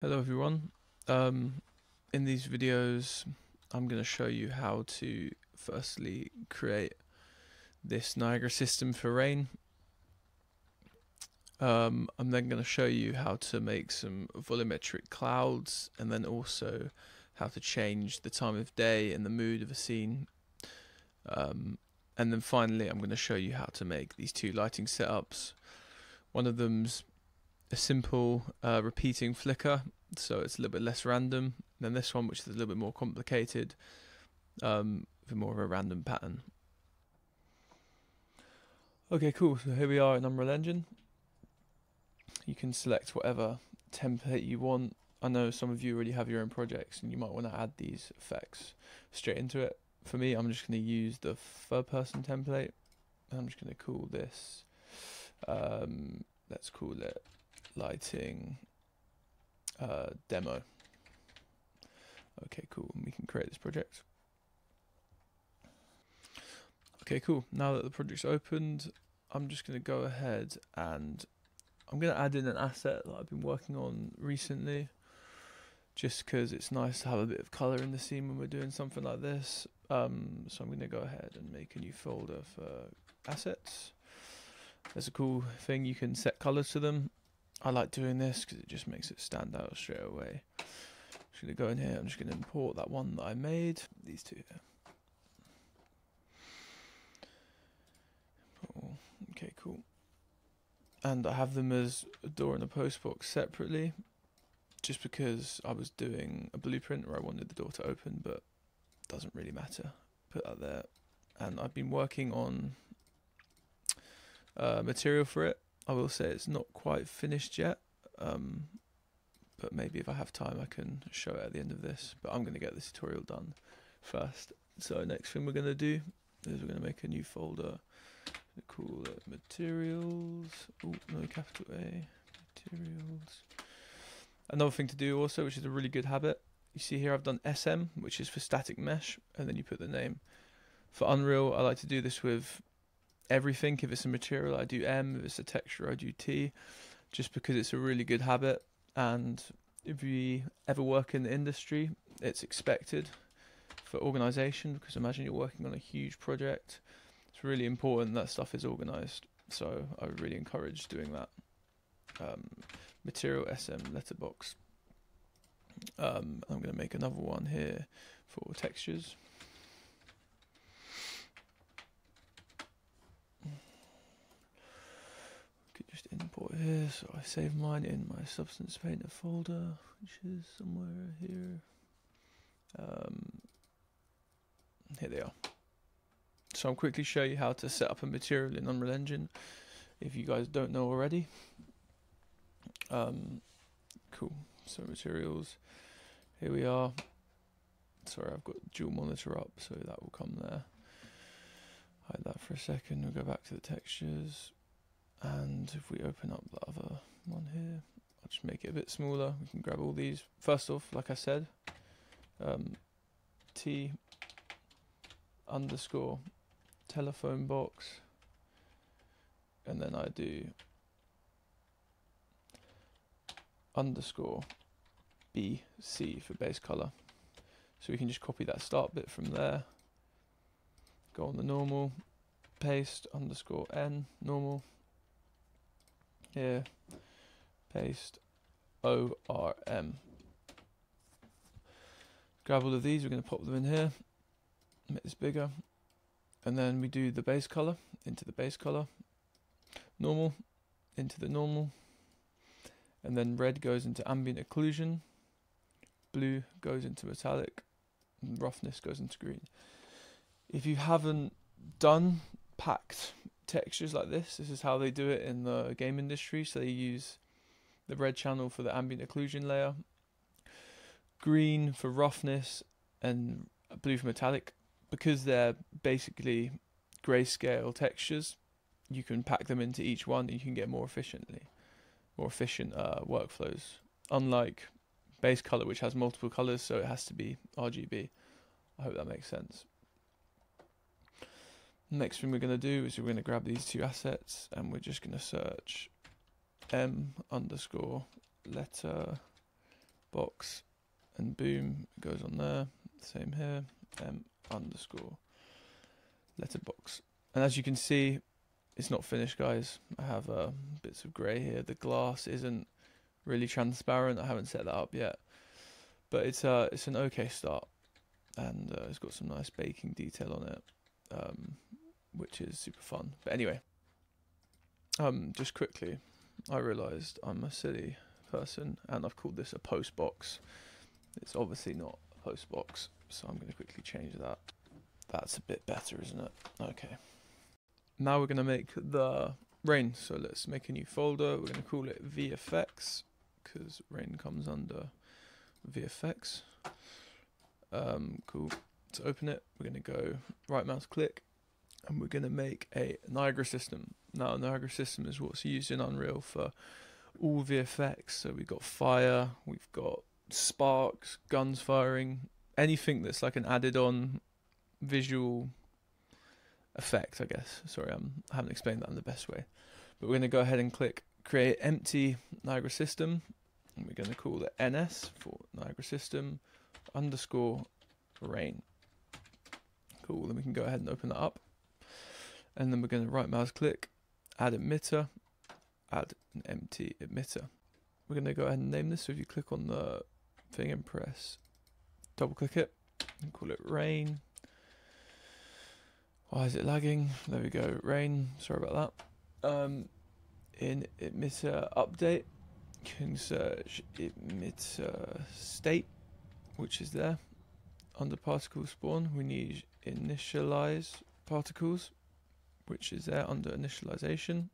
Hello everyone. In these videos, I'm going to show you how to firstly create this Niagara system for rain. I'm then going to show you how to make some volumetric clouds and then also how to change the time of day and the mood of a scene. And then finally, I'm going to show you how to make these two lighting setups. One of them's a simple repeating flicker, so it's a little bit less random than this one, which is a little bit more complicated, with more of a random pattern. Okay, cool. So here we are in Unreal Engine. You can select whatever template you want. I know some of you already have your own projects and you might want to add these effects straight into it. For me, I'm just going to use the third person template. I'm just going to call this, let's call it lighting demo. Okay, cool. And we can create this project. Okay, cool. Now that the project's opened, I'm just going to go ahead and I'm going to add in an asset that I've been working on recently, just because it's nice to have a bit of color in the scene when we're doing something like this. So I'm going to go ahead and make a new folder for assets. There's a cool thing, you can set colors to them. I like doing this because it just makes it stand out straight away. I'm just going to go in here, I'm just going to import that one that I made, these two here. Oh, okay, cool. And I have them as a door and a post box separately, just because I was doing a blueprint where I wanted the door to open, but it doesn't really matter. Put that there. And I've been working on material for it. I will say it's not quite finished yet, but maybe if I have time I can show it at the end of this. But I'm going to get this tutorial done first. So next thing we're going to do is we're going to make a new folder. Call it materials. Oh, no, capital A. Materials. Another thing to do also, which is a really good habit, you see here I've done SM, which is for static mesh, and then you put the name. For Unreal, I like to do this with everything. If it's a material, I do M. If it's a texture, I do T, just because it's a really good habit. And if you ever work in the industry, it's expected for organization, because imagine you're working on a huge project. It's really important that stuff is organized. So I really encourage doing that. Material SM letterbox. I'm going to make another one here for textures. Could just import here, so I save mine in my Substance Painter folder, which is somewhere here. Here they are. So I'll quickly show you how to set up a material in Unreal Engine, if you guys don't know already. Cool. So materials. Here we are. Sorry, I've got dual monitor up, so that will come there. Hide that for a second. We'll go back to the textures, and if we open up the other one here, I'll just make it a bit smaller. We can grab all these. First off, like I said, T underscore telephone box, and then I do underscore BC for base color. So we can just copy that start bit from there, go on the normal, paste underscore N normal, here, paste ORM. Grab all of these, we're going to pop them in here, make this bigger, and then we do the base color into the base color, normal into the normal, and then red goes into ambient occlusion, blue goes into metallic, and roughness goes into green. If you haven't done packed textures like this is how they do it in the game industry. So they use the red channel for the ambient occlusion layer, green for roughness, and blue for metallic. Because they're basically grayscale textures, you can pack them into each one and you can get more efficient workflows. Unlike base color, which has multiple colors, so it has to be RGB. I hope that makes sense. Next thing we're going to do is we're going to grab these two assets and we're just going to search M underscore letter box, and boom, it goes on there. Same here, m_, letterbox. And as you can see, it's not finished, guys. I have bits of grey here. The glass isn't really transparent. I haven't set that up yet, but it's an okay start, and it's got some nice baking detail on it, which is super fun. But anyway, just quickly, I realised I'm a silly person, and I've called this a post box. It's obviously not a post box, so I'm going to quickly change that. That's a bit better, isn't it? Okay. Now we're going to make the rain. So let's make a new folder. We're going to call it VFX, because rain comes under VFX. Cool. To open it, we're going to go right mouse click, and we're going to make a Niagara system. Now, Niagara system is what's used in Unreal for all VFX. So we've got fire, we've got sparks, guns firing, anything that's like an added on visual effect, I guess. Sorry, I haven't explained that in the best way. But we're going to go ahead and click create empty Niagara system, and we're going to call it NS for Niagara system _ rain. Cool, then we can go ahead and open that up. And then we're going to right mouse click, add emitter, add an empty emitter. We're going to go ahead and name this. So if you click on the thing and press double click it and call it rain. Why is it lagging? There we go, rain. Sorry about that. In emitter update, you can search emitter state, which is there. Under particle spawn, we need initialize particles, which is there under initialization.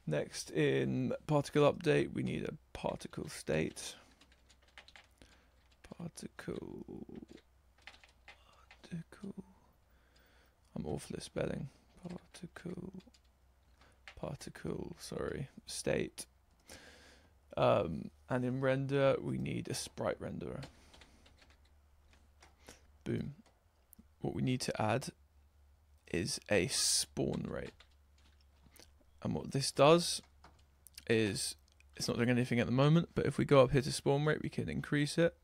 Next, in particle update, we need a particle state. Particle. I'm awful at spelling. Particle, sorry, state. And in render, we need a sprite renderer. Boom. What we need to add is a spawn rate. And what this does is, it's not doing anything at the moment, but if we go up here to spawn rate, we can increase it.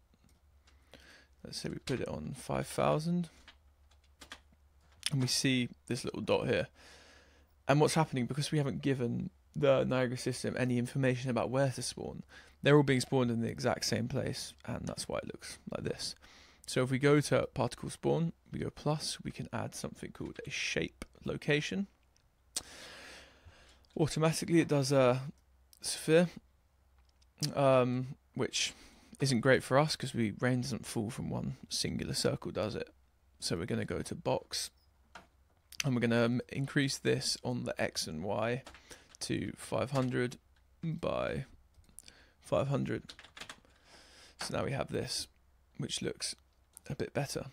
Let's say we put it on 5,000. And we see this little dot here. And what's happening, because we haven't given the Niagara system any information about where to spawn, they're all being spawned in the exact same place, and that's why it looks like this. So if we go to particle spawn, we go plus, we can add something called a shape location. Automatically it does a sphere, which isn't great for us because rain doesn't fall from one singular circle, does it? So we're going to go to box, and we're going to increase this on the X and Y to 500 by 500. So now we have this, which looks a bit better.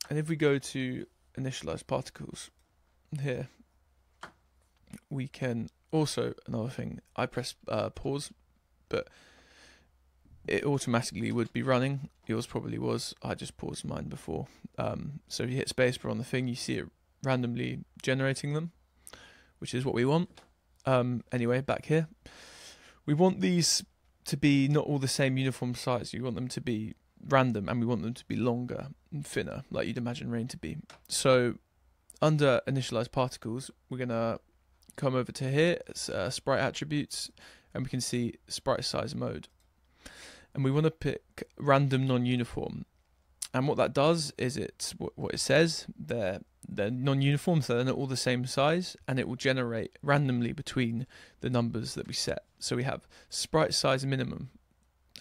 And if we go to initialize particles here, we can also, another thing, I press pause, but it automatically would be running. Yours probably was. I just paused mine before. So if you hit spacebar on the thing, you see it randomly generating them, which is what we want. Anyway, back here, we want these to be not all the same uniform size. You want them to be random, and we want them to be longer and thinner, like you'd imagine rain to be. So under initialize particles, we're gonna come over to here, it's sprite attributes, and we can see sprite size mode, and we want to pick random non-uniform. And what that does is, it's what it says, they're non-uniform, so they're not all the same size, and it will generate randomly between the numbers that we set. So we have sprite size minimum,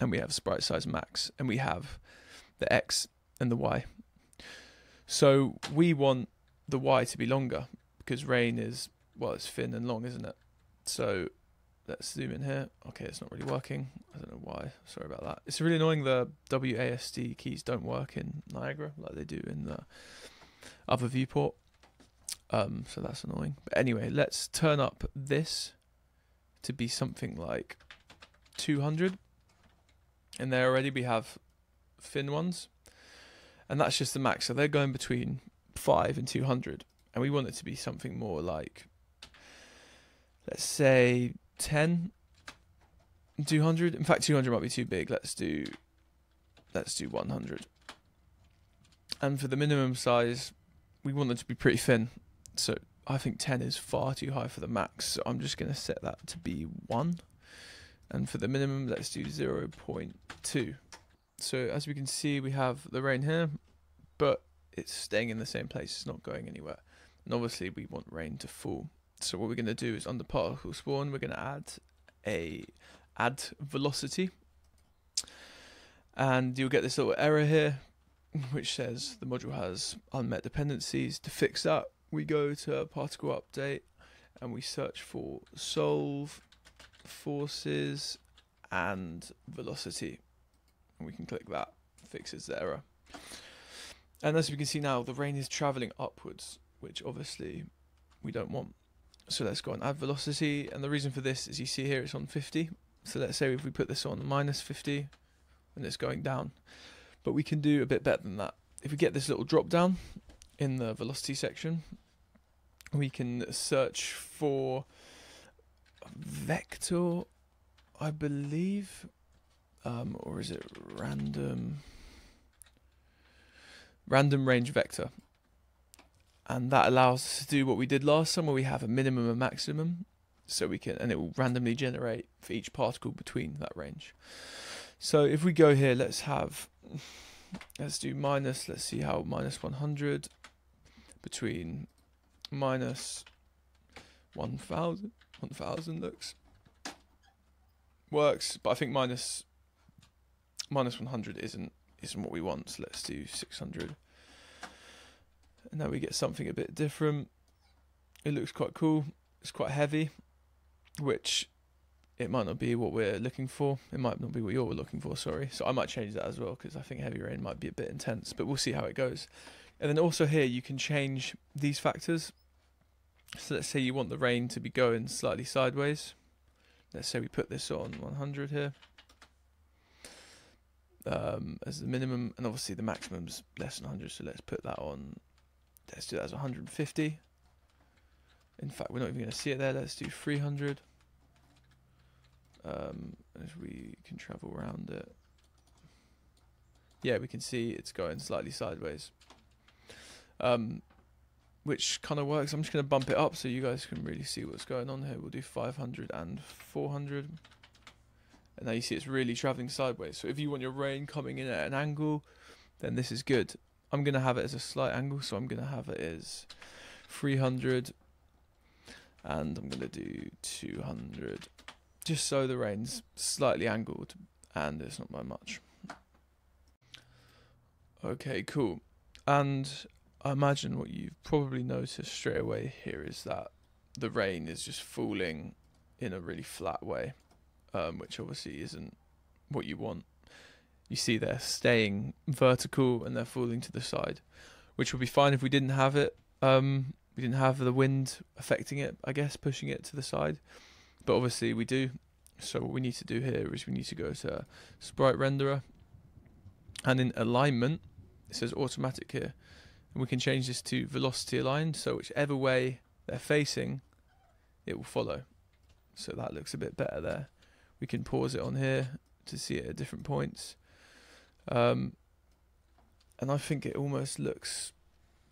and we have sprite size max, and we have the X and the Y. So we want the Y to be longer, because rain is, well, it's thin and long, isn't it? So let's zoom in here. Okay, it's not really working. I don't know why. Sorry about that. It's really annoying the WASD keys don't work in Niagara like they do in the other viewport. So that's annoying. But anyway, let's turn up this to be something like 200. And there already we have thin ones. And that's just the max. So they're going between 5 and 200. And we want it to be something more like, let's say 10. 200. In fact, 200 might be too big. Let's do 100. And for the minimum size, we want it to be pretty thin. So I think 10 is far too high for the max. So I'm just going to set that to be 1. And for the minimum, let's do 0.2. So as we can see, we have the rain here, but it's staying in the same place. It's not going anywhere. And obviously we want rain to fall. So what we're going to do is under particle spawn, we're going to add velocity. And you'll get this little error here, which says the module has unmet dependencies. To fix that, we go to particle update and we search for solve, forces, and velocity. And we can click that, fixes the error. And as we can see now, the rain is traveling upwards, which obviously we don't want. So let's go and add velocity. And the reason for this is you see here it's on 50. So let's say if we put this on minus 50, and it's going down. But we can do a bit better than that. If we get this little drop down in the velocity section, we can search for vector, I believe, or is it random range vector. And that allows us to do what we did last time, where we have a minimum and maximum. So we can, and it will randomly generate for each particle between that range. So if we go here, let's do minus, let's see how minus 100 between minus 1000 works, but I think minus 100 isn't what we want. So let's do 600, and now we get something a bit different. It looks quite cool. It's quite heavy, which it might not be what we're looking for. It might not be what you're looking for, sorry. So I might change that as well, because I think heavy rain might be a bit intense, but we'll see how it goes. And then also here, you can change these factors. So let's say you want the rain to be going slightly sideways. Let's say we put this on 100 here as the minimum, and obviously the maximum's less than 100, so let's put that on, let's do that as 150. In fact, we're not even going to see it there. Let's do 300. As we can travel around it, yeah, we can see it's going slightly sideways, which kind of works. I'm just going to bump it up so you guys can really see what's going on here. We'll do 500 and 400, and now you see it's really traveling sideways. So if you want your rain coming in at an angle, then this is good. I'm going to have it as a slight angle, so I'm going to have it as 300, and I'm going to do 200. Just so the rain's slightly angled and it's not by much. Okay, cool. And I imagine what you've probably noticed straight away here is that the rain is just falling in a really flat way, which obviously isn't what you want. You see they're staying vertical and they're falling to the side, which would be fine if we didn't have it. We didn't have the wind affecting it, I guess, pushing it to the side. But obviously we do. So what we need to do here is we need to go to Sprite Renderer, and in alignment it says automatic here, and we can change this to velocity aligned, so whichever way they're facing it will follow. So that looks a bit better there. We can pause it on here to see it at different points, and I think it almost looks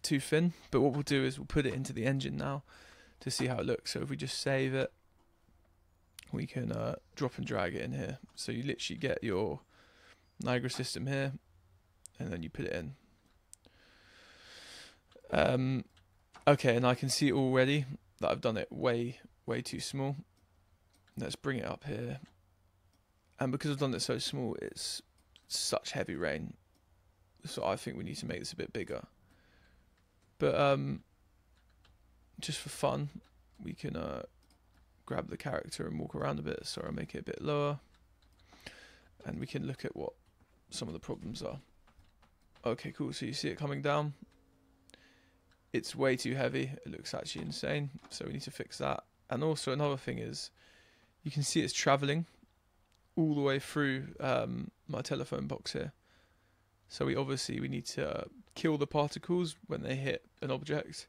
too thin, but what we'll do is we'll put it into the engine now to see how it looks. So if we just save it, we can drop and drag it in here. So you literally get your Niagara system here, and then you put it in. Okay, and I can see already that I've done it way too small. Let's bring it up here. And because I've done it so small, it's such heavy rain. So I think we need to make this a bit bigger. But just for fun, we can grab the character and walk around a bit. So I'll make it a bit lower, and we can look at what some of the problems are. Okay, cool. So you see it coming down. It's way too heavy. It looks actually insane. So we need to fix that. And also another thing is, you can see it's traveling all the way through my telephone box here. So we need to kill the particles when they hit an object,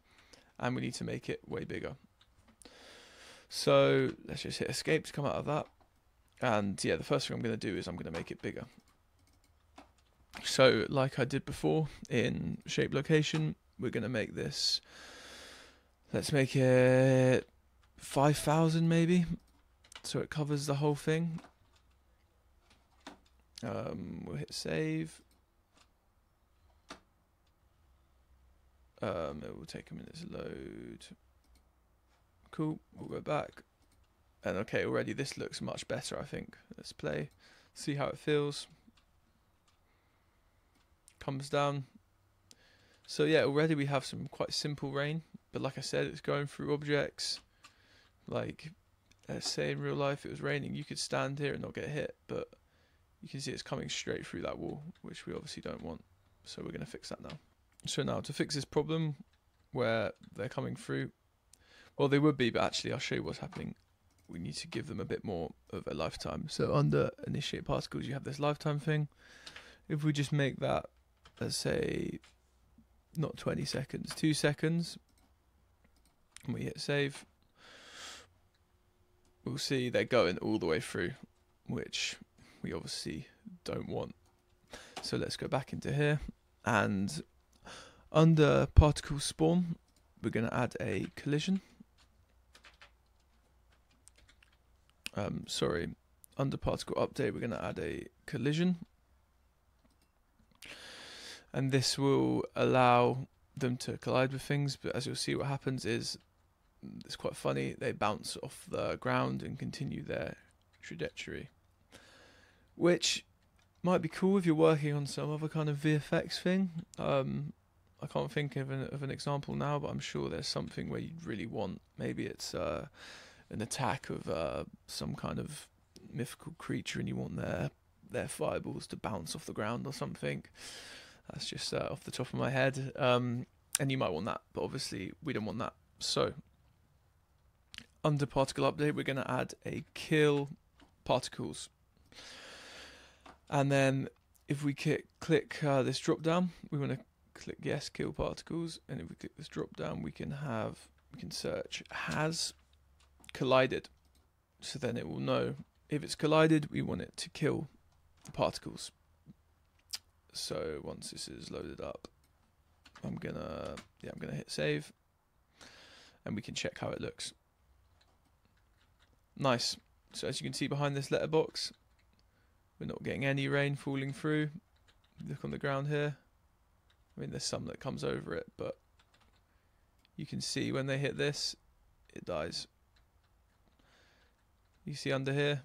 and we need to make it way bigger. So let's just hit escape to come out of that. And yeah, the first thing I'm going to do is I'm going to make it bigger. So like I did before in shape location, we're going to make this, let's make it 5,000 maybe, so it covers the whole thing. We'll hit save. It will take a minute to load. Cool, we'll go back. And okay, already this looks much better, I think. Let's play, see how it feels. Comes down. So yeah, already we have some quite simple rain, but like I said, it's going through objects. Like, let's say in real life it was raining, you could stand here and not get hit, but you can see it's coming straight through that wall, which we obviously don't want. So we're going to fix that now. So now to fix this problem where they're coming through, well, they would be, but actually I'll show you what's happening. We need to give them a bit more of a lifetime. So under initiate particles, you have this lifetime thing. If we just make that, let's say, not 20 seconds, 2 seconds, and we hit save, we'll see they're going all the way through, which we obviously don't want. So let's go back into here, and under particle spawn, we're going to add a collision. Under particle update, we're going to add a collision. And this will allow them to collide with things, but as you'll see, what happens is, it's quite funny, they bounce off the ground and continue their trajectory. Which might be cool if you're working on some other kind of VFX thing. I can't think of an example now, but I'm sure there's something where you'd really want, maybe it's an attack of some kind of mythical creature and you want their fireballs to bounce off the ground or something. That's just off the top of my head. And you might want that, but obviously we don't want that. So under particle update, we're going to add a kill particles. And then if we click this drop down, we want to click yes, kill particles. And if we click this drop down, we can search has collided. So then it will know if it's collided, we want it to kill the particles. So once this is loaded up, I'm gonna hit save, and we can check how it looks. Nice. So as you can see behind this letterbox, we're not getting any rain falling through. Look on the ground here. I mean, there's some that comes over it, but you can see when they hit this, it dies. You see under here,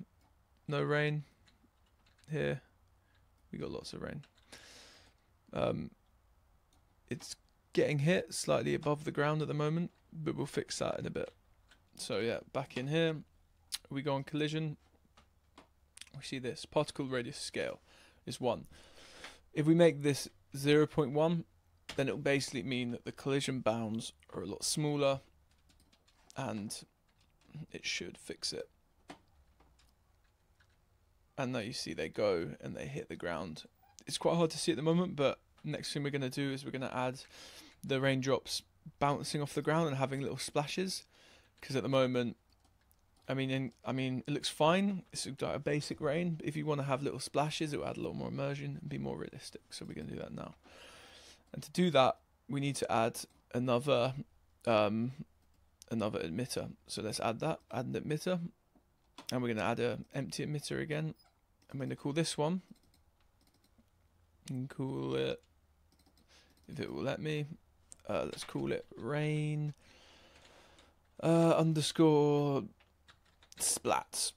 no rain. Here, we got lots of rain. It's getting hit slightly above the ground at the moment, but we'll fix that in a bit. So yeah, back in here, we go on collision. We see this particle radius scale is 1. If we make this 0.1, then it will basically mean that the collision bounds are a lot smaller, and it should fix it. And now you see they go and they hit the ground. It's quite hard to see at the moment, but next thing we're going to do is we're going to add the raindrops bouncing off the ground and having little splashes, because at the moment, I mean it looks fine. It's a basic rain, but if you want to have little splashes, it will add a little more immersion and be more realistic. So we're going to do that now. And to do that, we need to add another emitter. So let's add an emitter, and we're going to add an empty emitter again. I'm going to call this one, and call it, if it will let me, let's call it rain underscore splats.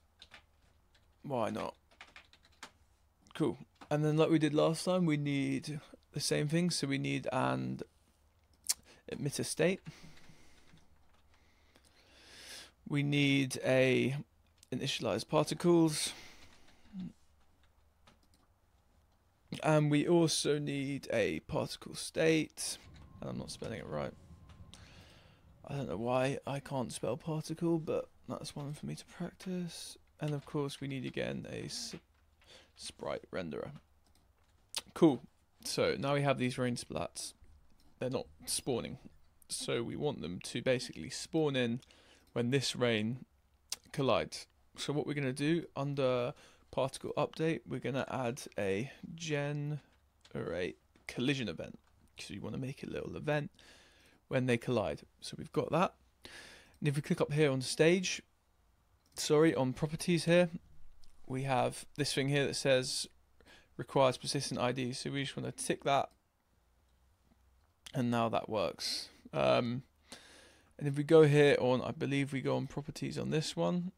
Why not? Cool. And then like we did last time, we need the same thing. So we need an emitter state. We need a initialize particles. And we also need a particle state. And I'm not spelling it right. I don't know why I can't spell particle, but that's one for me to practice. And of course we need again a sprite renderer. Cool. So now we have these rain splats. They're not spawning. So we want them to basically spawn in when this rain collides. So what we're going to do under particle update, we're going to add a generate collision event. So you want to make a little event when they collide. So we've got that. And if we click up here on stage, on properties here, we have this thing here that says requires persistent ID. So we just want to tick that. And now that works. And if we go here on, I believe we go on properties on this one.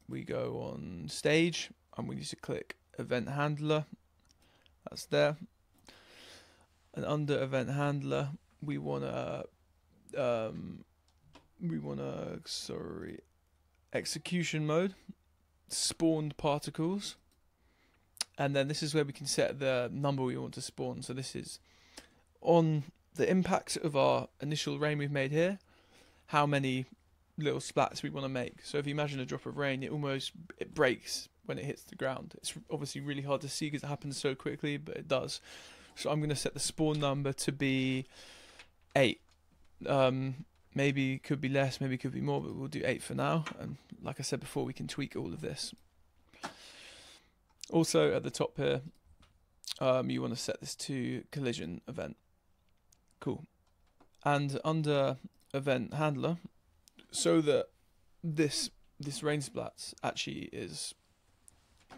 We go on stage and we need to click event handler. That's there. And under event handler, we wanna execution mode, spawned particles, and then this is where we can set the number we want to spawn. So this is on the impact of our initial rain we've made here, how many little splats we want to make. So if you imagine a drop of rain, it breaks when it hits the ground. It's obviously really hard to see because it happens so quickly, but it does. So I'm going to set the spawn number to be 8. Maybe it could be less, maybe it could be more, but we'll do 8 for now. And like I said before, we can tweak all of this. Also at the top here, you want to set this to collision event. Cool. And under event handler, so that this rain splats actually is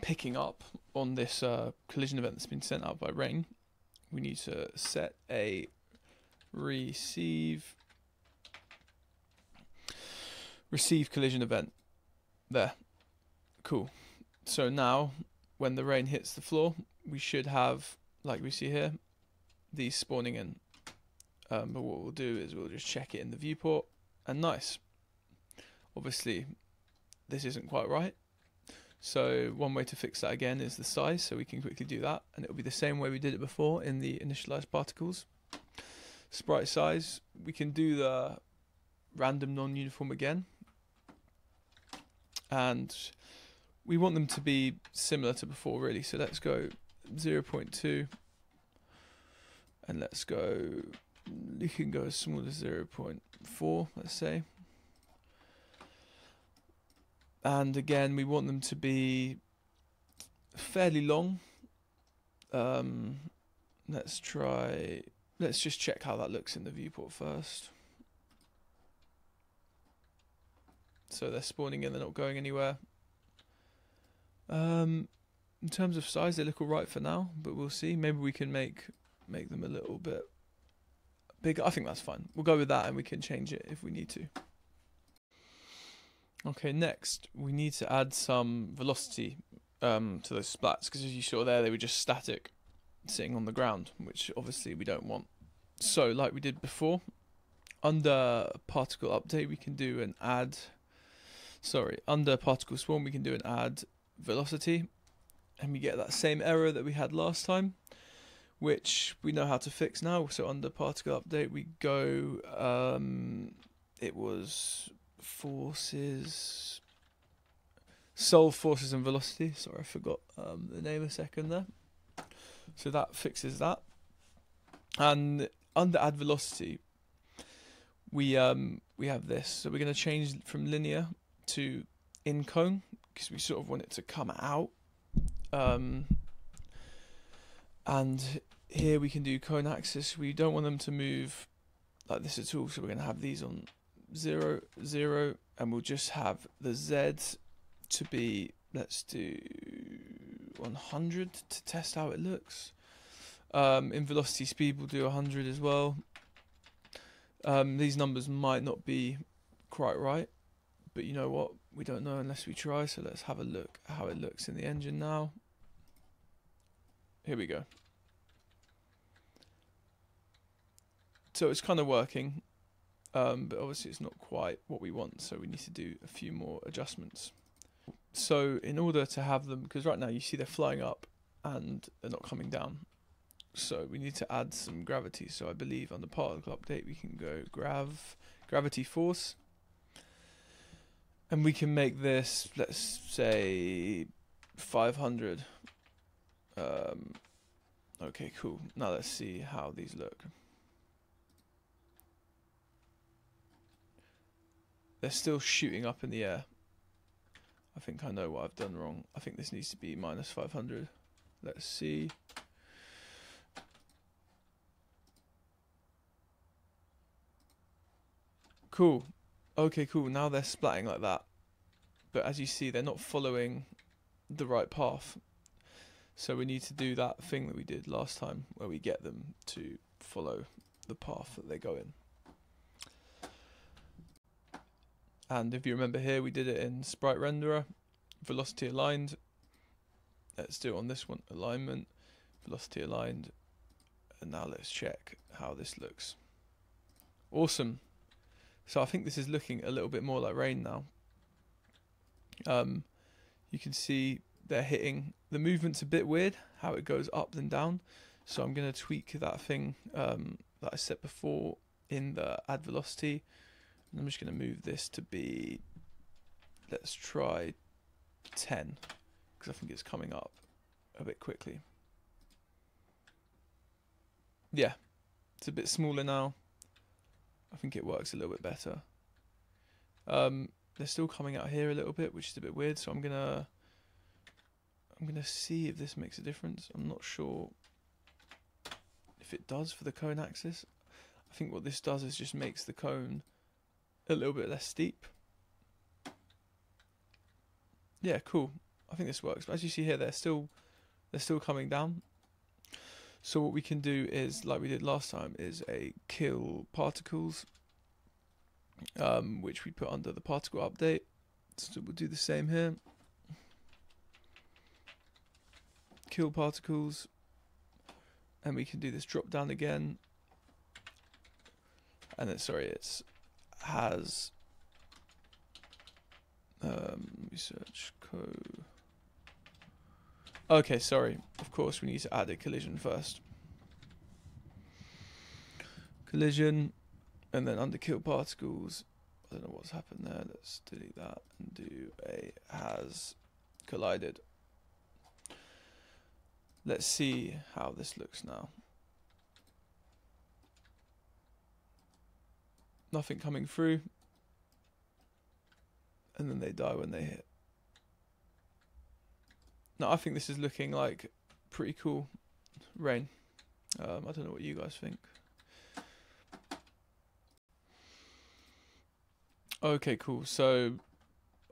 picking up on this collision event that's been sent out by rain, we need to set a receive collision event there. Cool. So now when the rain hits the floor, we should have, like we see here, these spawning in. But what we'll do is we'll just check it in the viewport, and nice. Obviously this isn't quite right, so one way to fix that again is the size, so we can quickly do that, and it'll be the same way we did it before in the initialized particles. Sprite size, we can do the random non-uniform again, and we want them to be similar to before really, so let's go 0.2, and let's go, you can go as small as 0.4, let's say. And again, we want them to be fairly long. Let's just check how that looks in the viewport first. So they're spawning in, they're not going anywhere. In terms of size, they look alright for now, but we'll see. Maybe we can make them a little bit bigger. I think that's fine. We'll go with that, and we can change it if we need to. Okay, next we need to add some velocity to those splats, because as you saw there, they were just static, sitting on the ground, which obviously we don't want. So like we did before, under particle update we can do an add, under particle spawn we can do an add velocity, and we get that same error that we had last time, which we know how to fix now. So under particle update we go, it was forces, solve forces and velocity. Sorry, I forgot the name a second there. So that fixes that. And under add velocity, we have this. So we're going to change from linear to in cone, because we sort of want it to come out. And here we can do cone axis. We don't want them to move like this at all, so we're going to have these on 0, 0, and we'll just have the Z to be, let's do 100 to test how it looks. In velocity speed we'll do 100 as well. These numbers might not be quite right, but you know what, we don't know unless we try, so let's have a look how it looks in the engine now. Here we go. So it's kind of working. But obviously it's not quite what we want, so we need to do a few more adjustments. So in order to have them, because right now you see they're flying up and they're not coming down, so we need to add some gravity. So I believe on the particle update we can go gravity force, and we can make this, let's say 500. Okay, cool. Now let's see how these look. They're still shooting up in the air, I think I know what I've done wrong. I think this needs to be minus 500. Let's see. Cool. Okay, cool. Now they're splatting like that. But as you see, they're not following the right path. So we need to do that thing that we did last time, where we get them to follow the path that they go in. And if you remember here, we did it in Sprite Renderer, velocity aligned. Let's do it on this one, alignment, velocity aligned. And now let's check how this looks. Awesome. So I think this is looking a little bit more like rain now. You can see they're hitting, the movement's a bit weird, how it goes up and down. So I'm going to tweak that thing that I set before in the add velocity. And I'm just going to move this to be, let's try 10, because I think it's coming up a bit quickly. Yeah, it's a bit smaller now. I think it works a little bit better. They're still coming out here a little bit, which is a bit weird. So I'm gonna see if this makes a difference. I'm not sure if it does for the cone axis. I think what this does is just makes the cone a little bit less steep. Yeah, cool. I think this works. But as you see here, they're still coming down. So what we can do is, like we did last time, is a kill particles, which we put under the particle update. So we'll do the same here. Kill particles, and we can do this drop down again. And then, sorry, it's has research code. Okay, sorry. Of course, we need to add a collision first. Collision, and then under kill particles. I don't know what's happened there. Let's delete that and do a has collided. Let's see how this looks now. Nothing coming through. And then they die when they hit. Now I think this is looking like pretty cool rain. I don't know what you guys think. Okay, cool. So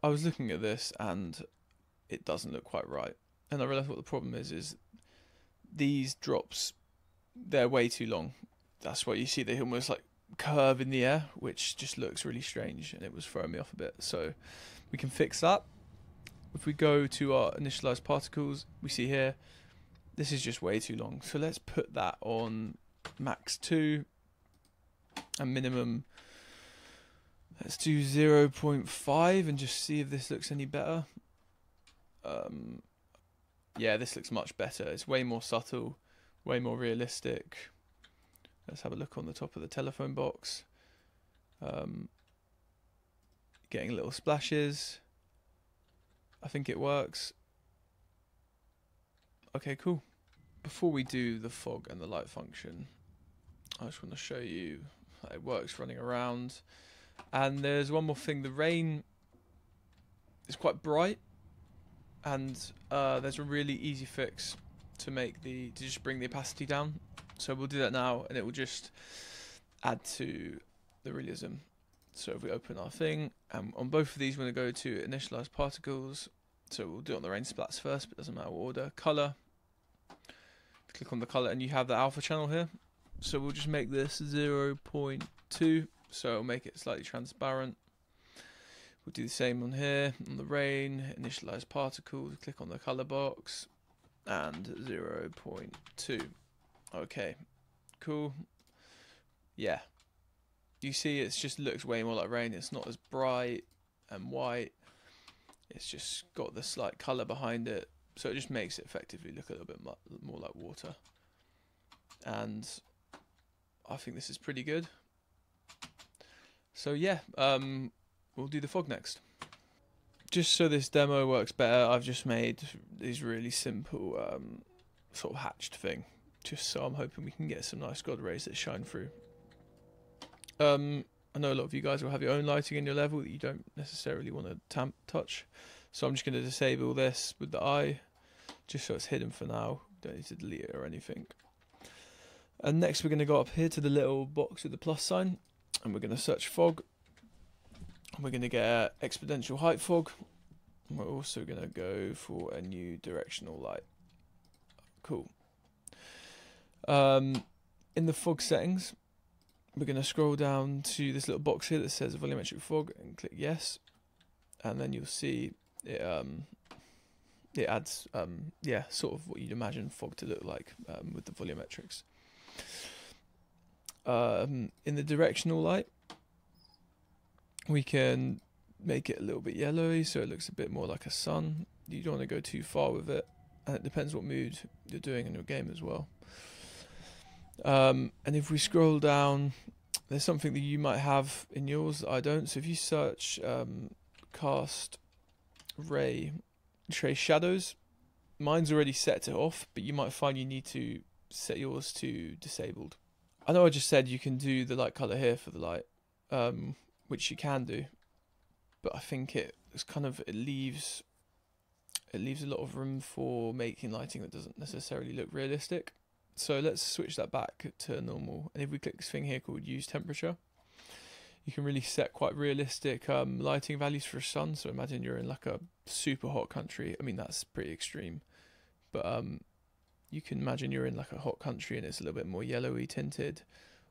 I was looking at this and it doesn't look quite right. And I realised what the problem is these drops, they're way too long. That's why you see they almost like curve in the air, which just looks really strange, and it was throwing me off a bit. So we can fix that. If we go to our initialized particles, we see here, this is just way too long. So let's put that on max 2 and minimum, let's do 0.5 and just see if this looks any better. Yeah, this looks much better. It's way more subtle, way more realistic. Let's have a look on the top of the telephone box. Getting little splashes. I think it works. Okay, cool. Before we do the fog and the light function, I just want to show you how it works running around. And there's one more thing. The rain is quite bright, and there's a really easy fix to just bring the opacity down. So we'll do that now, and it will just add to the realism. So if we open our thing, and on both of these we're going to go to initialize particles. So we'll do it on the rain splats first, but it doesn't matter what order. Color. Click on the color, and you have the alpha channel here. So we'll just make this 0.2, so it'll make it slightly transparent. We'll do the same on here, on the rain, initialize particles, click on the color box, and 0.2. Okay, cool. Yeah. You see, it just looks way more like rain. It's not as bright and white. It's just got the slight color behind it. So it just makes it effectively look a little bit more like water. And I think this is pretty good. So yeah, we'll do the fog next. Just so this demo works better, I've just made these really simple sort of hatched thing. Just so I'm hoping we can get some nice God rays that shine through. I know a lot of you guys will have your own lighting in your level that you don't necessarily want to touch. So I'm just going to disable this with the eye, just so it's hidden for now. Don't need to delete it or anything. And next we're going to go up here to the little box with the plus sign, and we're going to search fog. And we're going to get exponential height fog. And we're also going to go for a new directional light. Cool. In the fog settings, we're going to scroll down to this little box here that says volumetric fog and click yes. And then you'll see it adds sort of what you'd imagine fog to look like with the volumetrics. In the directional light, we can make it a little bit yellowy so it looks a bit more like a sun. You don't want to go too far with it, and it depends what mood you're doing in your game as well. And if we scroll down, there's something that you might have in yours that I don't. So if you search cast ray trace shadows, mine's already set to off, but you might find you need to set yours to disabled. I know I just said you can do the light color here for the light, which you can do, but I think it leaves a lot of room for making lighting that doesn't necessarily look realistic. So let's switch that back to normal. And if we click this thing here called use temperature, you can really set quite realistic lighting values for a sun. So imagine you're in like a super hot country. I mean, that's pretty extreme, but you can imagine you're in like a hot country and it's a little bit more yellowy tinted,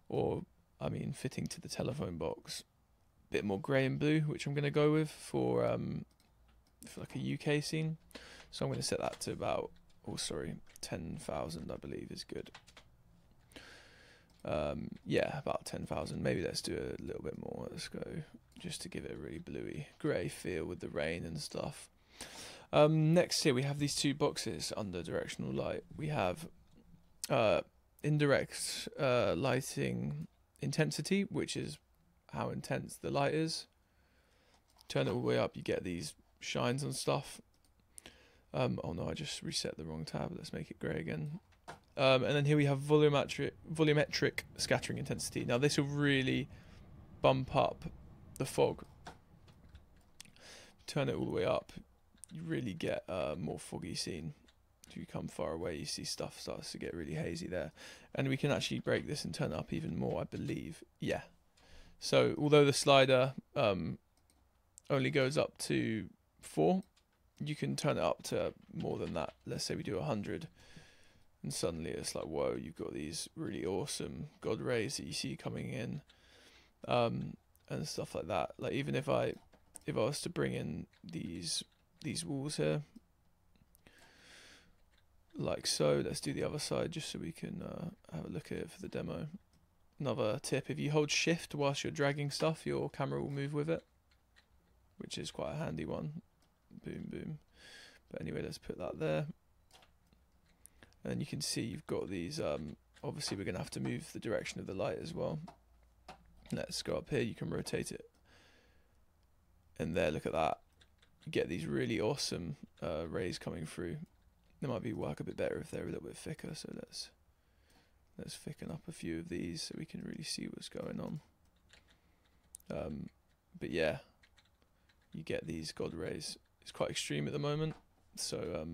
or I mean, fitting to the telephone box, a bit more grey and blue, which I'm going to go with for like a UK scene. So I'm going to set that to about 10,000, I believe is good. Yeah, about 10,000. Maybe let's do a little bit more. Let's go just to give it a really bluey grey feel with the rain and stuff. Next here we have these two boxes under directional light. We have indirect lighting intensity, which is how intense the light is. Turn it all the way up, you get these shines and stuff. Oh no, I just reset the wrong tab. Let's make it grey again. And then here we have volumetric scattering intensity. Now this will really bump up the fog. Turn it all the way up, you really get a more foggy scene. If you come far away, you see stuff starts to get really hazy there. And we can actually break this and turn it up even more, I believe. Yeah. So although the slider only goes up to 4, you can turn it up to more than that. Let's say we do 100, and suddenly it's like, whoa, you've got these really awesome God rays that you see coming in, and stuff like that. Like even if I was to bring in these walls here, like so. Let's do the other side just so we can have a look at it for the demo. Another tip: if you hold shift whilst you're dragging stuff, your camera will move with it, which is quite a handy one. Boom, boom. But anyway, let's put that there. And you can see you've got these, obviously we're going to have to move the direction of the light as well. Let's go up here, you can rotate it. And there, look at that. You get these really awesome rays coming through. They might work a bit better if they're a little bit thicker, so let's thicken up a few of these so we can really see what's going on. But yeah, you get these God rays. It's quite extreme at the moment, so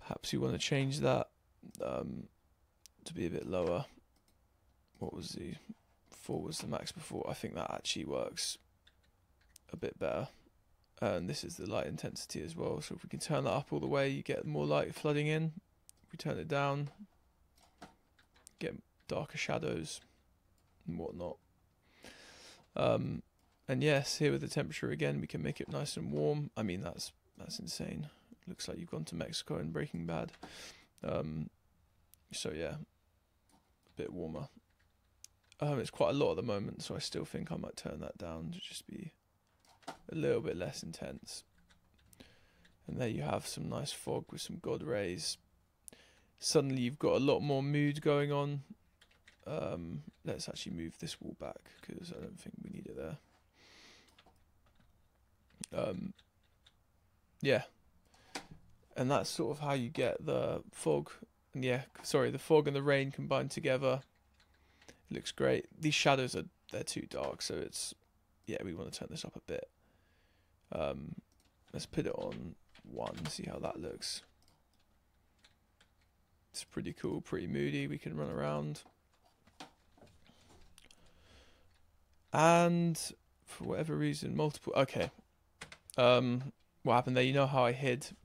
perhaps you want to change that to be a bit lower. What was 4 was the max before? I think that actually works a bit better. And this is the light intensity as well, so if we can turn that up all the way, you get more light flooding in. If we turn it down, get darker shadows and whatnot. And yes, here with the temperature again, we can make it nice and warm. I mean, that's insane. Looks like you've gone to Mexico in Breaking Bad. So yeah, a bit warmer. It's quite a lot at the moment, so I still think I might turn that down to just be a little bit less intense. And there you have some nice fog with some God rays. Suddenly you've got a lot more mood going on. Let's actually move this wall back because I don't think we need it there. Yeah, and that's sort of how you get the fog and the fog and the rain combined together. It looks great. These shadows they're too dark, so we want to turn this up a bit. Let's put it on 1, see how that looks. It's pretty cool, pretty moody. We can run around. And for whatever reason, multiple. Okay. What happened there? You know how I hid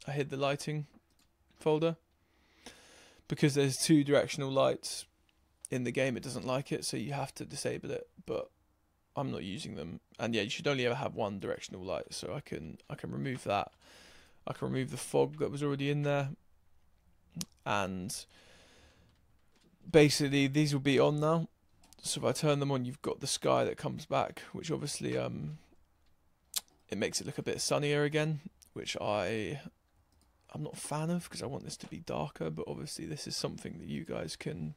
the lighting folder? Because there's 2 directional lights in the game, it doesn't like it, so you have to disable it. But I'm not using them. And yeah, you should only ever have 1 directional light, so I can remove that. I can remove the fog that was already in there. And basically these will be on now. So if I turn them on, you've got the sky that comes back, which obviously it makes it look a bit sunnier again, which I'm not a fan of because I want this to be darker, but obviously this is something that you guys can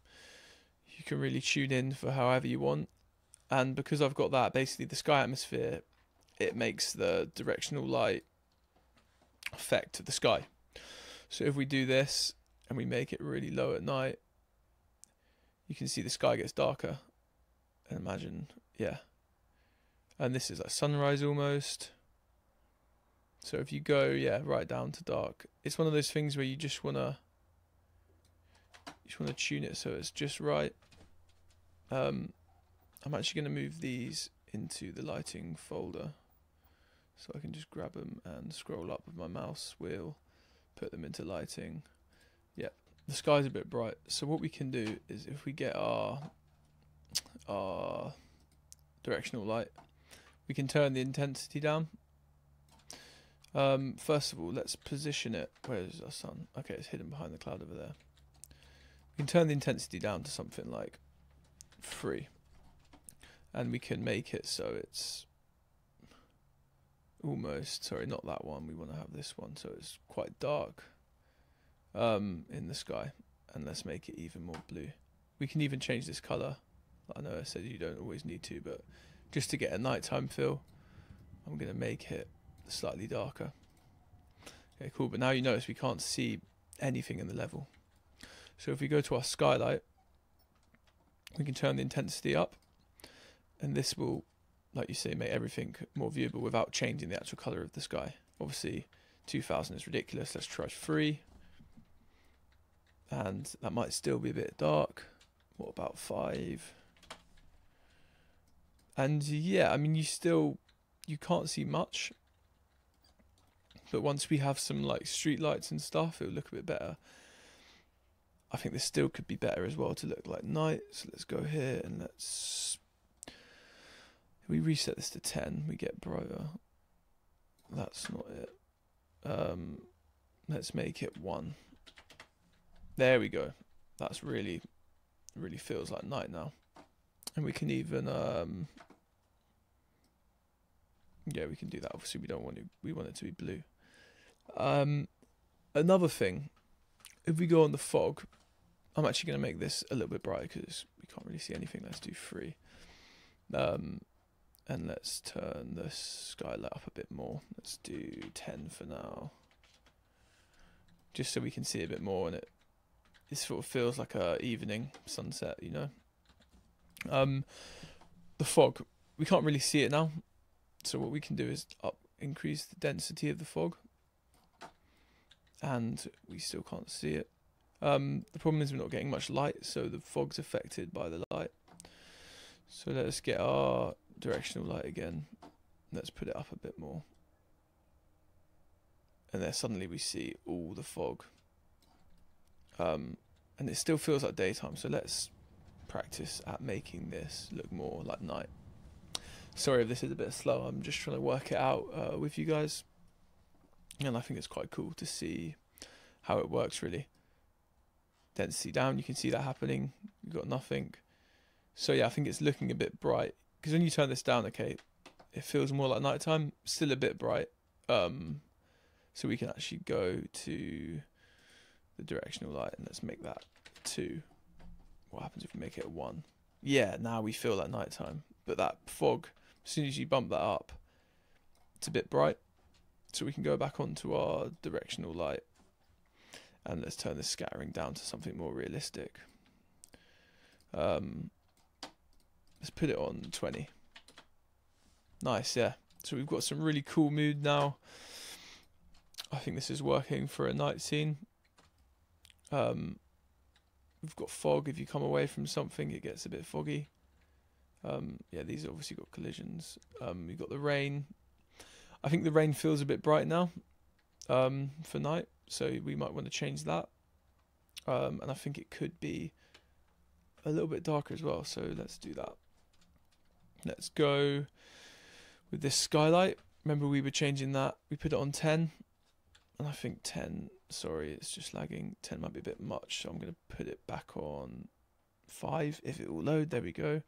really tune in for however you want. And because I've got that, basically the sky atmosphere, it makes the directional light affect the sky. So if we do this and we make it really low at night, you can see the sky gets darker. And imagine, yeah. And this is like sunrise almost. So if you go, yeah, right down to dark, it's one of those things where you just wanna tune it so it's just right. I'm actually gonna move these into the lighting folder, so I can just grab them and scroll up with my mouse wheel, put them into lighting. Yep, the sky's a bit bright. So what we can do is if we get our directional light, we can turn the intensity down. First of all, let's position it. Where is our sun? Okay, it's hidden behind the cloud over there. We can turn the intensity down to something like 3. And we can make it so it's almost, sorry, not that one. We want to have this one, so it's quite dark in the sky. And let's make it even more blue. We can even change this colour. I know I said you don't always need to, but just to get a nighttime feel, I'm going to make it slightly darker. Okay, cool. But now you notice we can't see anything in the level. So if we go to our skylight, we can turn the intensity up, and this will, like you say, make everything more viewable without changing the actual colour of the sky. Obviously 2000 is ridiculous. Let's try 3, and that might still be a bit dark. What about 5? And yeah, I mean, you can't see much, but once we have some like street lights and stuff, it'll look a bit better. I think this still could be better as well to look like night. So let's go here and if we reset this to 10, we get brighter. That's not it. Let's make it 1. There we go. That's really feels like night now. And we can even yeah, we can do that. Obviously we want it to be blue. Another thing, if we go on the fog, I'm actually going to make this a little bit brighter because we can't really see anything. Let's do 3. And let's turn the skylight up a bit more. Let's do 10 for now, just so we can see a bit more, and it sort of feels like a evening sunset, you know. The fog, we can't really see it now, so what we can do is increase the density of the fog, and we still can't see it. The problem is we're not getting much light, so the fog's affected by the light. So let's get our directional light again. Let's put it up a bit more. And then suddenly we see all the fog. And it still feels like daytime, so let's practice at making this look more like night. Sorry if this is a bit slow, I'm just trying to work it out with you guys. And I think it's quite cool to see how it works, really. Density down, you can see that happening. You've got nothing. So yeah, I think it's looking a bit bright. Because when you turn this down, okay, it feels more like nighttime. Still a bit bright. So we can actually go to the directional light and let's make that 2. What happens if we make it a 1? Yeah, now we feel like nighttime. But that fog, as soon as you bump that up, it's a bit bright. So we can go back onto our directional light. And let's turn the scattering down to something more realistic. Let's put it on 20. Nice, yeah. So we've got some really cool mood now. I think this is working for a night scene. We've got fog. If you come away from something, it gets a bit foggy. Yeah, these obviously got collisions. We've got the rain. I think the rain feels a bit bright now for night, so we might want to change that. And I think it could be a little bit darker as well, so let's do that. Let's go with this skylight. Remember we were changing that. We put it on 10, and I think 10, sorry, it's just lagging. 10 might be a bit much, so I'm going to put it back on 5 if it will load. There we go.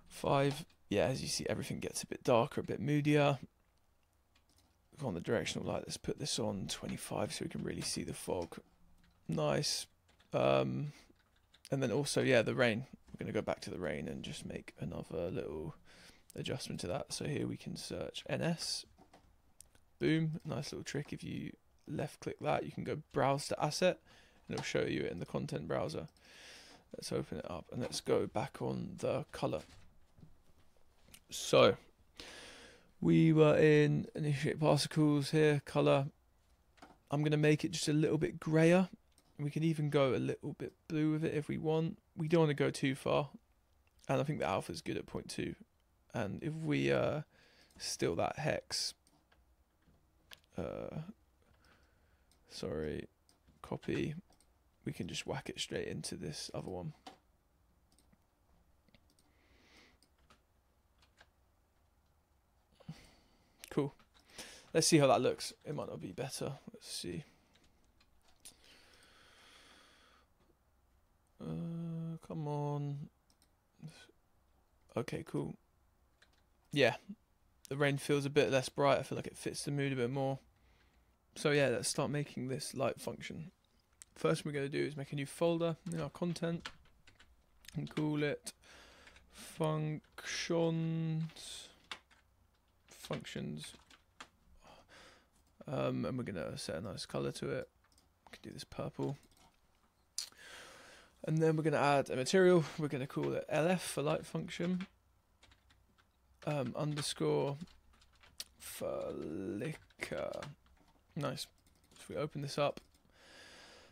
5. Yeah, as you see, everything gets a bit darker, a bit moodier. On the directional light, let's put this on 25 so we can really see the fog. Nice. And then also, yeah, the rain. We're going to go back to the rain and just make another little adjustment to that. So here we can search NS. Boom. Nice little trick. If you left click that, you can go browse to asset and it'll show you it in the content browser. Let's open it up and let's go back on the color. So we were in initiate particles here, color. I'm going to make it just a little bit grayer. We can even go a little bit blue with it if we want. We don't want to go too far. And I think the alpha is good at 0.2. And if we steal that hex, sorry, copy, we can just whack it straight into this other one. Cool. Let's see how that looks. It might not be better. Let's see. Come on. Okay, cool. Yeah, the rain feels a bit less bright. I feel like it fits the mood a bit more. So yeah, let's start making this light function. First thing we're going to do is make a new folder in our content and call it functions. And we're going to set a nice color to it. We can do this purple. And then we're going to add a material. We're going to call it LF for light function. Underscore flicker. Nice. So we open this up.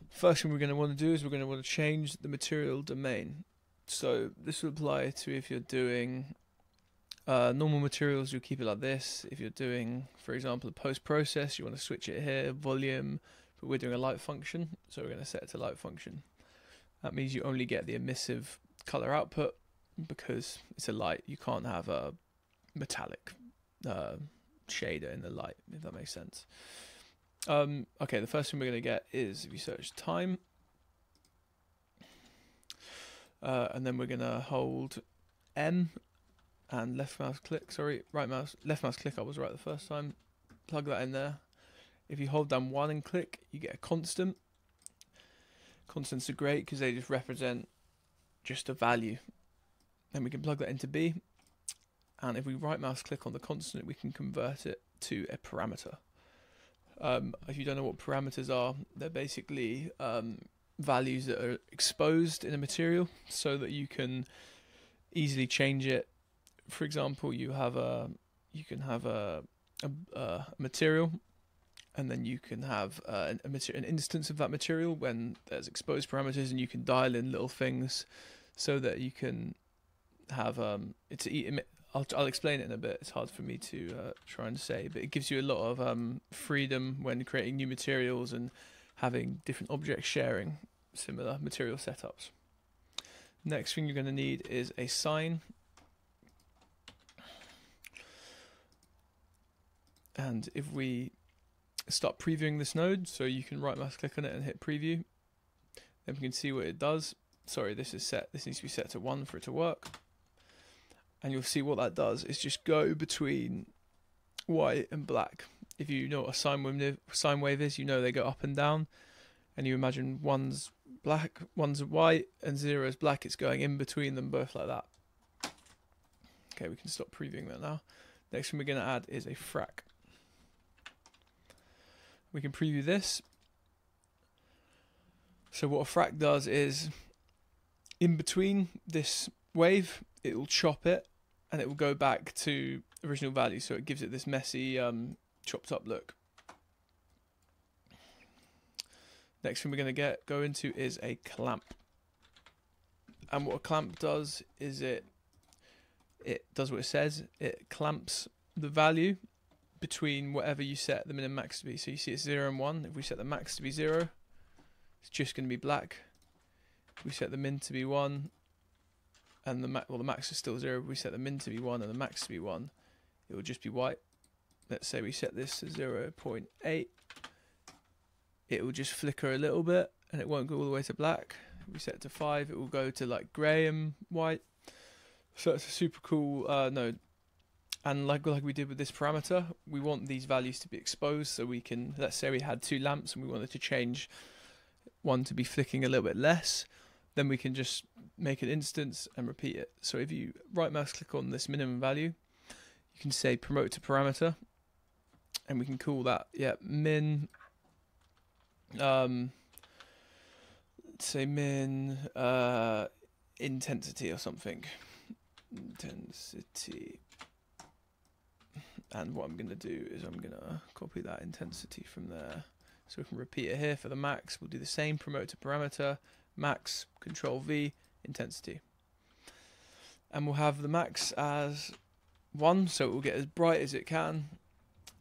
First thing we're going to want to do is we're going to want to change the material domain. So this will apply to if you're doing normal materials, you'll keep it like this. If you're doing, for example, a post-process, you want to switch it here, volume, but we're doing a light function, so we're going to set it to light function. That means you only get the emissive color output because it's a light. You can't have a metallic shader in the light, if that makes sense. Okay, the first thing we're going to get is if you search time, and then we're going to hold M and left mouse click, left mouse click, I was right the first time, plug that in there. If you hold down 1 and click, you get a constant. Constants are great because they just represent just a value. Then we can plug that into B, and if we right mouse click on the constant, we can convert it to a parameter. If you don't know what parameters are, they're basically values that are exposed in a material so that you can easily change it. For example, you can have a material, and then you can have an instance of that material when there's exposed parameters, and you can dial in little things so that you can have I'll explain it in a bit. It's hard for me to try and say, but it gives you a lot of freedom when creating new materials and having different objects sharing similar material setups. Next thing you're going to need is a sign. And if we start previewing this node, so you can right mouse click on it and hit preview, then we can see what it does. Sorry, this is set. This needs to be set to 1 for it to work. And you'll see what that does is just go between white and black. If you know what a sine wave is, you know they go up and down. And you imagine one's black, one's white, and 0 is black. It's going in between them both like that. Okay, we can stop previewing that now. Next thing we're going to add is a frac. We can preview this. So what a frac does is, in between this wave, it will chop it and it will go back to original value, so it gives it this messy chopped up look. Next thing we're going to go into is a clamp. And what a clamp does is it does what it says. It clamps the value between whatever you set the min and max to be. So you see it's 0 and 1. If we set the max to be 0, it's just going to be black. If we set the min to be 1, and the max is still 0. If we set the min to be 1 and the max to be 1, it will just be white. Let's say we set this to 0.8. It will just flicker a little bit, and it won't go all the way to black. If we set it to 5, it will go to like grey and white. So it's a super cool node. And like we did with this parameter, we want these values to be exposed, so we can, let's say we had 2 lamps and we wanted to change one to be flicking a little bit less, then we can just make an instance and repeat it. So if you right mouse click on this minimum value, you can say promote to parameter, and we can call that, min, say min intensity or something. Intensity. And what I'm going to do is I'm going to copy that intensity from there. So we can repeat it here for the max. We'll do the same, promote to parameter, max, control V, intensity. And we'll have the max as 1, so it will get as bright as it can.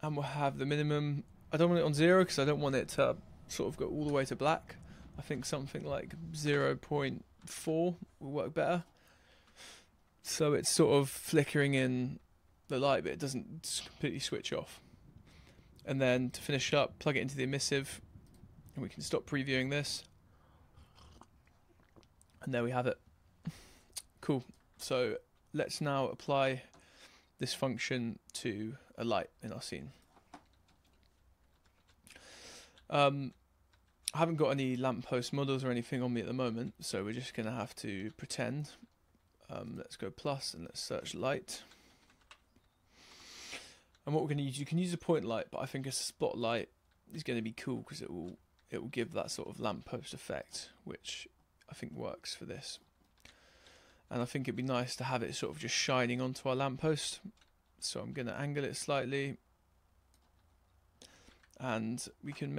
And we'll have the minimum, I don't want it on 0 because I don't want it to sort of go all the way to black. I think something like 0.4 will work better. So it's sort of flickering in the light, but it doesn't completely switch off. And then to finish up, plug it into the emissive, and we can stop previewing this. And there we have it. Cool. So let's now apply this function to a light in our scene. I haven't got any lamppost models or anything on me at the moment, so we're just going to have to pretend. Let's go plus and let's search light. And what we're going to use, you can use a point light, but I think a spotlight is going to be cool because it will give that sort of lamppost effect, which I think works for this. And I think it'd be nice to have it sort of just shining onto our lamppost. So I'm going to angle it slightly, and we can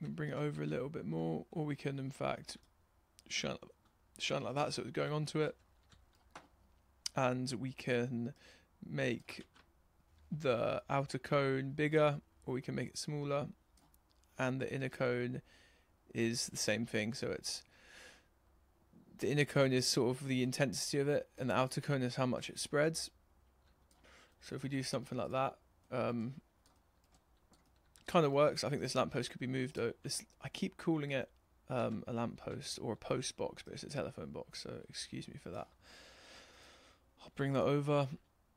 bring it over a little bit more, or we can in fact shine like that so it's going onto it. And we can make the outer cone bigger, or we can make it smaller, and the inner cone is the same thing. So it's the inner cone is sort of the intensity of it, and the outer cone is how much it spreads. So if we do something like that, kind of works. I think this lamppost could be moved. I keep calling it a lamppost or a post box, but it's a telephone box, so excuse me for that. I'll bring that over,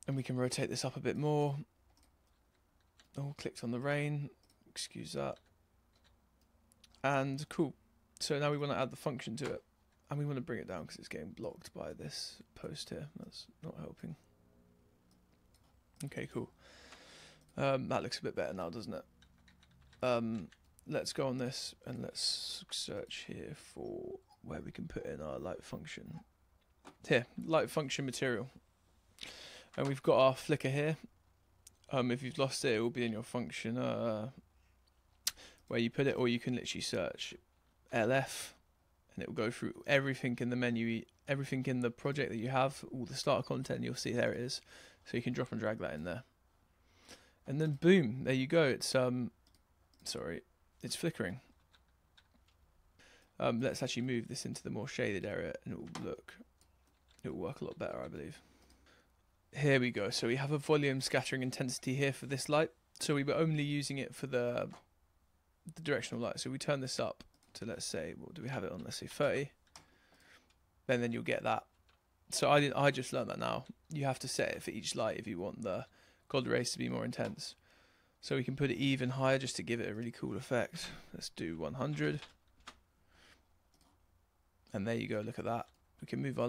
and we can rotate this up a bit more. Oh, clicked on the rain, excuse that. And cool. So now we want to add the function to it, and we want to bring it down because it's getting blocked by this post here. That's not helping. Okay, cool. That looks a bit better now, doesn't it? Let's go on this and let's search here for where we can put in our light function. Here, light function material. And we've got our flicker here. If you've lost it, it will be in your function where you put it, or you can literally search LF and it will go through everything in the menu, everything in the project that you have, all the starter content, you'll see there it is. So you can drop and drag that in there. And then boom, there you go. It's it's flickering. Let's actually move this into the more shaded area and it will work a lot better, I believe. Here we go. So we have a volume scattering intensity here for this light. So we were only using it for the directional light. So we turn this up to, let's say, what do we have it on? Let's say 30. Then you'll get that. So I just learned that now. You have to set it for each light if you want the God rays to be more intense. So we can put it even higher just to give it a really cool effect. Let's do 100. And there you go, look at that. We can move our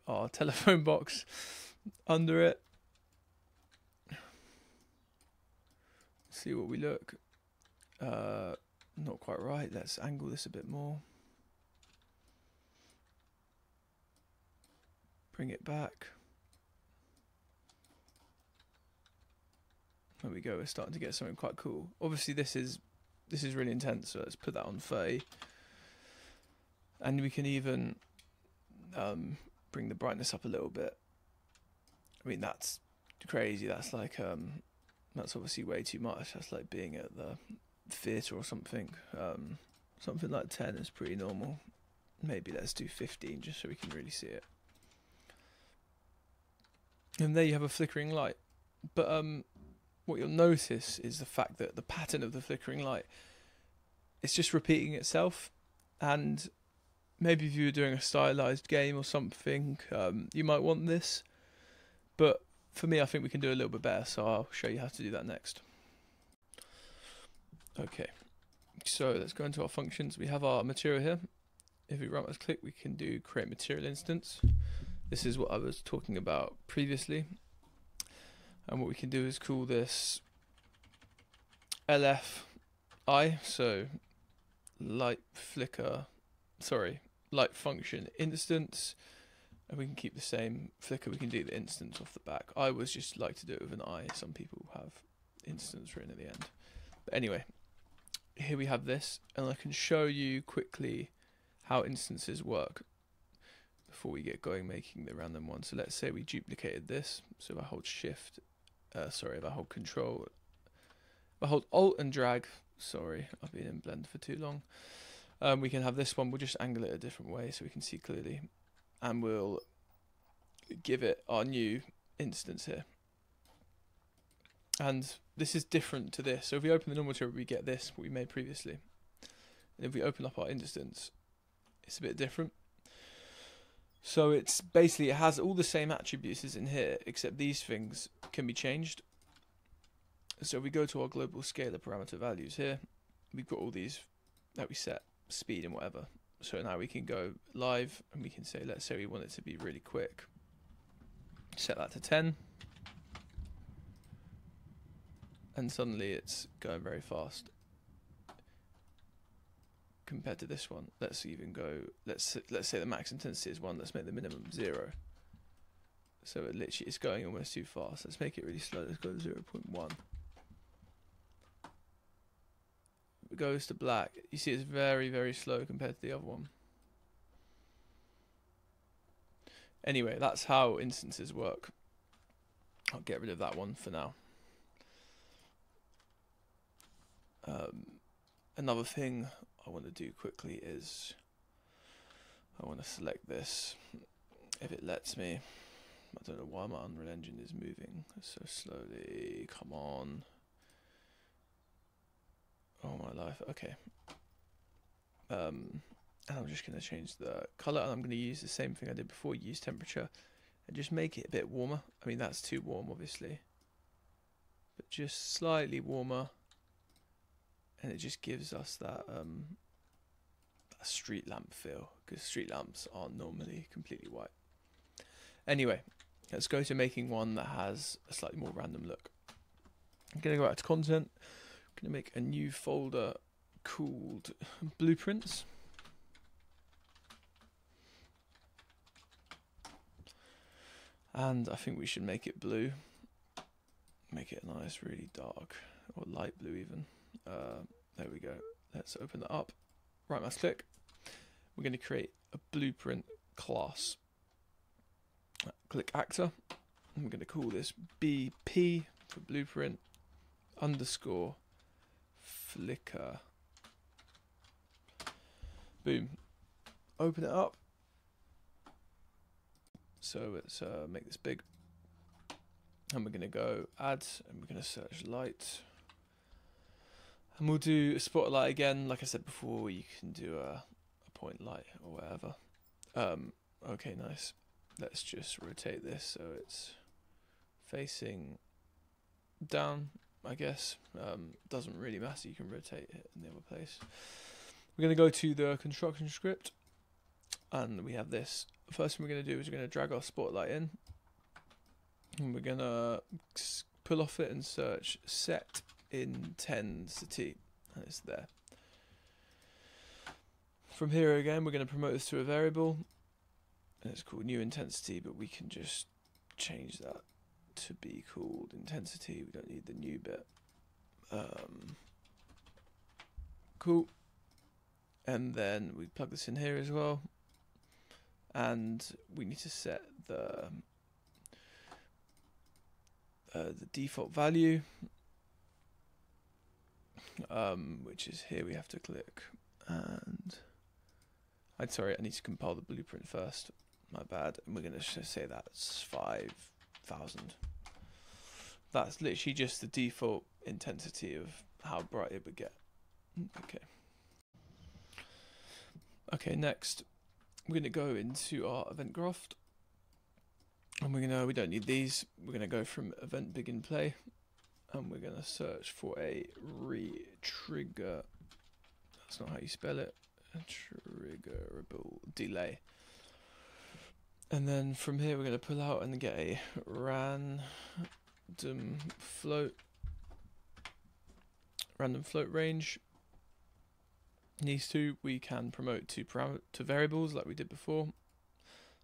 our telephone box under it. See what we look. Not quite right. Let's angle this a bit more. bring it back. There we go, we're starting to get something quite cool. Obviously this is really intense, so let's put that on 30. And we can even bring the brightness up a little bit. I mean, that's crazy. That's like that's obviously way too much. That's like being at the theatre or something. Something like 10 is pretty normal. Maybe let's do 15 just so we can really see it. And there you have a flickering light. But what you'll notice is the fact that the pattern of the flickering light, it's just repeating itself. And maybe if you were doing a stylized game or something, you might want this. But for me, I think we can do a little bit better, so I'll show you how to do that next. Okay, so let's go into our functions. We have our material here. If we right mouse click, we can do create material instance. This is what I was talking about previously. And what we can do is call this LFI, so light function instance, and we can keep the same flicker. We can do the instance off the back. I always just like to do it with an I. Some people have instance written at the end. But anyway, here we have this, and I can show you quickly how instances work before we get going making the random one. So let's say we duplicated this. So if I hold shift, if I hold control, if I hold alt and drag, sorry, I've been in Blender for too long. We can have this one, we'll just angle it a different way so we can see clearly. And we'll give it our new instance here. And this is different to this. So if we open the normal material, we get this, what we made previously. And if we open up our instance, it's a bit different. So it's basically, it has all the same attributes as in here, except these things can be changed. So if we go to our global scalar parameter values here, we've got all these that we set, speed and whatever. So now we can go live and we can say, let's say we want it to be really quick. Set that to 10. And suddenly it's going very fast. Compared to this one, let's even go, let's say the max intensity is 1, let's make the minimum 0. So it literally is going almost too fast. Let's make it really slow, let's go to 0.1. It goes to black. You see it's very, very slow compared to the other one. Anyway, that's how instances work. I'll get rid of that one for now. Another thing I want to do quickly is I want to select this if it lets me. I don't know why my Unreal Engine is moving so slowly. Come on. Oh my life. Okay. And I'm just going to change the color, and I'm going to use the same thing I did before, use temperature, and just make it a bit warmer. I mean, that's too warm, obviously, but just slightly warmer, and it just gives us that street lamp feel, because street lamps aren't normally completely white. Anyway, let's go to making one that has a slightly more random look. I'm going to go back to content. I'm going to make a new folder called blueprints. And I think we should make it blue. Make it nice, really dark, or light blue even. There we go. Let's open that up. Right mouse click. We're going to create a blueprint class. Click actor. And we're going to call this BP for blueprint underscore flicker. Boom. Open it up. So let's make this big. And we're going to go add, and we're going to search light. And we'll do a spotlight again. Like I said before, you can do a point light or whatever. Okay, nice. Let's just rotate this so it's facing down, I guess. Doesn't really matter, you can rotate it in the other place. We're going to go to the construction script, and we have this. The first thing we're going to do is we're going to drag our spotlight in, and we're going to pull off it and search set intensity, and it's there. From here again, we're going to promote this to a variable, and it's called new intensity, but we can just change that to be called intensity. We don't need the new bit. Cool. And then we plug this in here as well, and we need to set the default value, which is here. We have to click, and I need to compile the blueprint first. My bad. And we're going to say that's 5,000. That's literally just the default intensity of how bright it would get. Okay, next we're going to go into our event graph, and we don't need these. We're going to go from event begin play, and we're going to search for a retrigger. That's not how you spell it. A triggerable delay. And then from here we're going to pull out and get a random float range. These two we can promote to variables like we did before.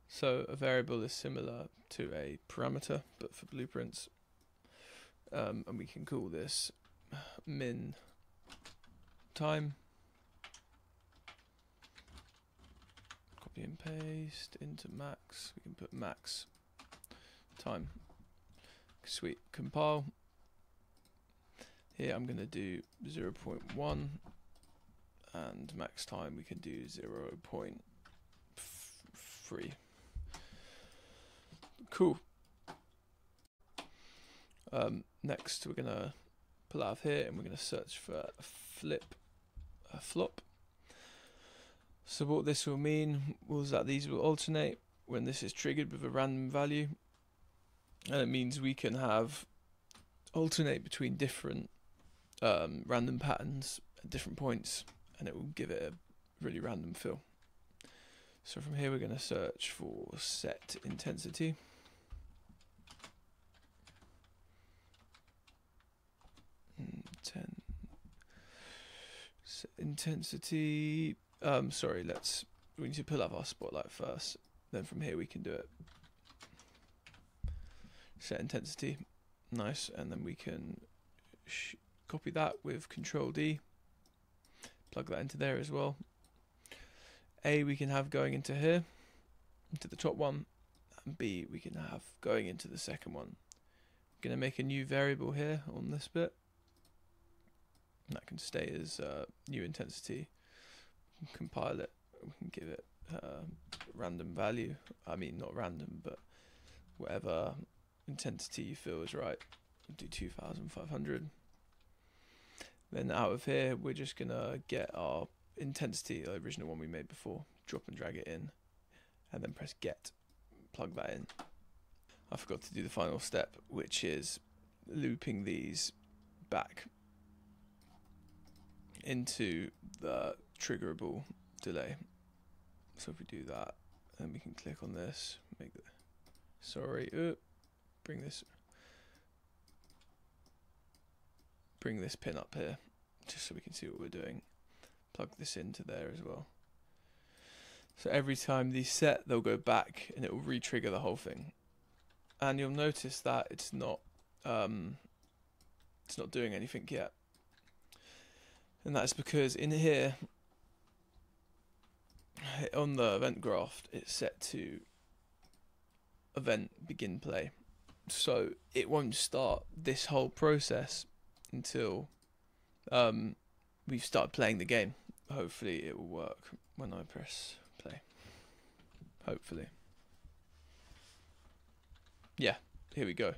So a variable is similar to a parameter, but for blueprints. And we can call this min time. Copy and paste into max. We can put max time. Sweet. Compile. Here I'm going to do 0.1, and max time we can do 0.3. Cool. Next we're going to pull out of here, and we're going to search for a flop. So what this will mean was that these will alternate when this is triggered with a random value, and it means we can have alternate between different random patterns at different points, and it will give it a really random feel. So from here we're going to search for set intensity. Set intensity. We need to pull up our spotlight first. Then from here we can do it. Set intensity. Nice. And then we can copy that with Control D. Plug that into there as well. A we can have going into here, into the top one, and B we can have going into the second one. I'm going to make a new variable here on this bit. And that can stay as new intensity. Compile it. We can give it random value. I mean, not random, but whatever intensity you feel is right. We'll do 2,500. Then out of here, we're just gonna get our intensity, the original one we made before. Drop and drag it in, and then press get. Plug that in. I forgot to do the final step, which is looping these back into the triggerable delay. So if we do that, then we can click on this, make the bring this pin up here, just so we can see what we're doing. Plug this into there as well. So every time these set, they'll go back and it will re-trigger the whole thing. And you'll notice that it's not doing anything yet. And that's because in here, on the event graph, it's set to event begin play. So it won't start this whole process until we've started playing the game. Hopefully it will work when I press play. Hopefully. Yeah, here we go.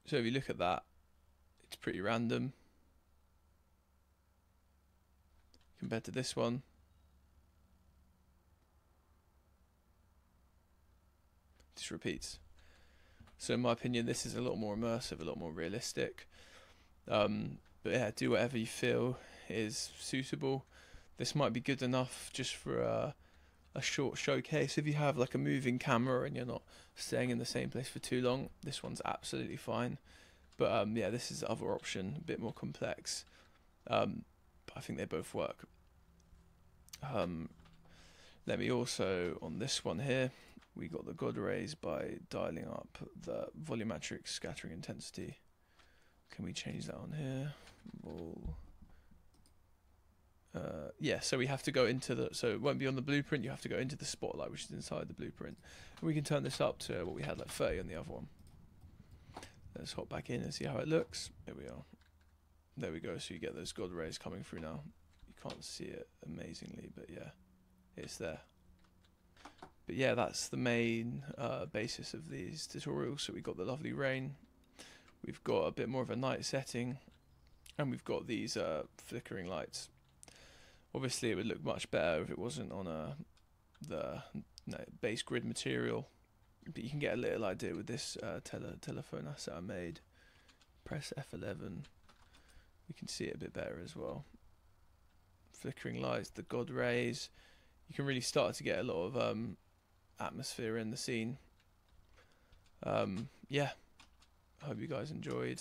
So if you look at that, it's pretty random compared to this one. Just repeats. So in my opinion, this is a lot more immersive, a lot more realistic. But yeah, do whatever you feel is suitable. This might be good enough just for a short showcase. If you have like a moving camera and you're not staying in the same place for too long, this one's absolutely fine. But yeah, this is the other option, a bit more complex. But I think they both work. Let me also, on this one here, we got the God rays by dialing up the volumetric scattering intensity. Can we change that on here? Yeah, so we have to go into the, so it won't be on the blueprint, you have to go into the spotlight, which is inside the blueprint. And we can turn this up to what we had, like 30 on the other one. Let's hop back in and see how it looks. There we are. There we go, so you get those God rays coming through now. You can't see it amazingly, but yeah, it's there. But yeah, that's the main basis of these tutorials. So we've got the lovely rain, we've got a bit more of a night setting, and we've got these flickering lights. Obviously it would look much better if it wasn't on the base grid material, but you can get a little idea with this telephone asset I made. Press F11, we can see it a bit better as well. Flickering lights, the God rays, you can really start to get a lot of atmosphere in the scene. Yeah, I hope you guys enjoyed.